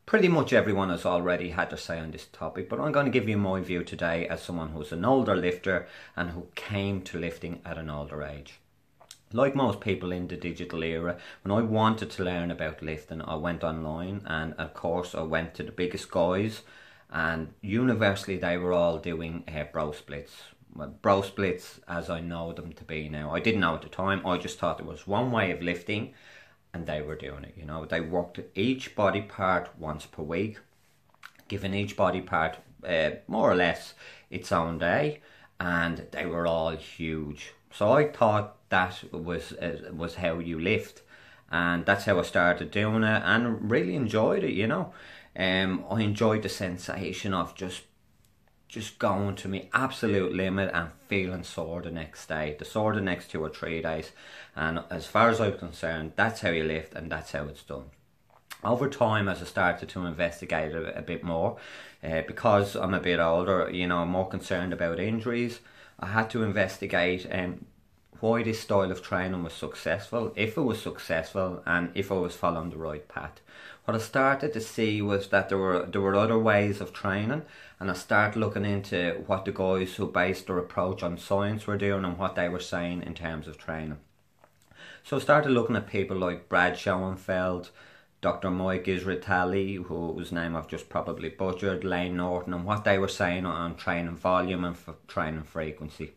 Pretty much everyone has already had their say on this topic, but I'm going to give you my view today as someone who's an older lifter and who came to lifting at an older age. Like most people in the digital era, when I wanted to learn about lifting, I went online, and of course I went to the biggest guys, and universally they were all doing bro splits. Well, bro splits as I know them to be now. I didn't know at the time, I just thought there was one way of lifting and they were doing it. You know, they worked each body part once per week, giving each body part more or less its own day, and they were all huge. So I thought that was how you lift, and that's how I started doing it, and really enjoyed it. You know, I enjoyed the sensation of just going to my absolute limit and feeling sore the next day, sore the next 2 or 3 days. And as far as I'm concerned, that's how you lift and that's how it's done. Over time, as I started to investigate a bit more, because I'm a bit older, you know, I'm more concerned about injuries. I had to investigate why this style of training was successful, if it was successful, and if I was following the right path. What I started to see was that there were other ways of training, and I started looking into what the guys who based their approach on science were doing and what they were saying in terms of training. So I started looking at people like Brad Schoenfeld, Dr. Mike Israeli, whose name I've just probably butchered, Layne Norton, and what they were saying on training volume and training frequency.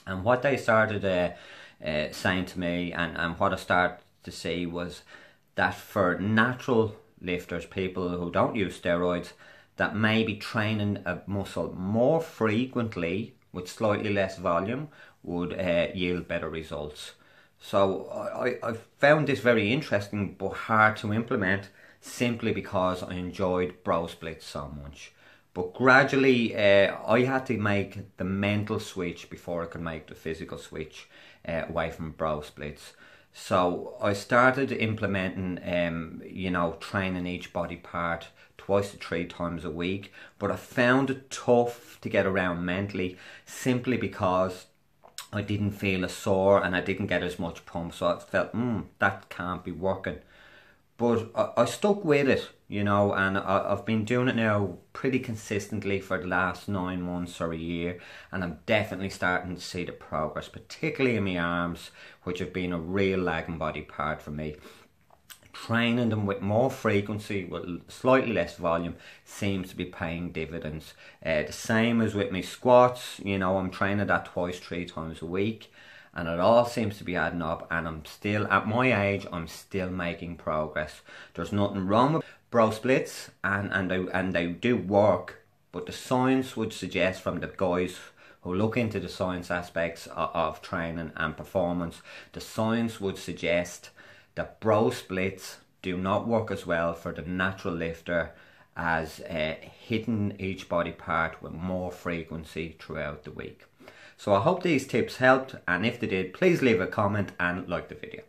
And what they started saying to me, and what I started to see, was that for natural lifters, people who don't use steroids, that maybe training a muscle more frequently with slightly less volume would yield better results. So I found this very interesting but hard to implement, simply because I enjoyed bro splits so much. But gradually I had to make the mental switch before I could make the physical switch away from bro splits. So I started implementing, you know, training each body part 2 to 3 times a week. But I found it tough to get around mentally, simply because I didn't feel as sore and I didn't get as much pump. So I felt, that can't be working. But I stuck with it, you know, and I've been doing it now pretty consistently for the last 9 months or a year, and I'm definitely starting to see the progress, particularly in my arms, which have been a real lagging body part for me. Training them with more frequency, with slightly less volume, seems to be paying dividends. The same as with my squats, you know, I'm training that 2 to 3 times a week. And it all seems to be adding up, and I'm still, at my age, I'm still making progress. There's nothing wrong with bro splits, and they do work, but the science would suggest, from the guys who look into the science aspects of training and performance, the science would suggest that bro splits do not work as well for the natural lifter as hitting each body part with more frequency throughout the week. So I hope these tips helped, and if they did, please leave a comment and like the video.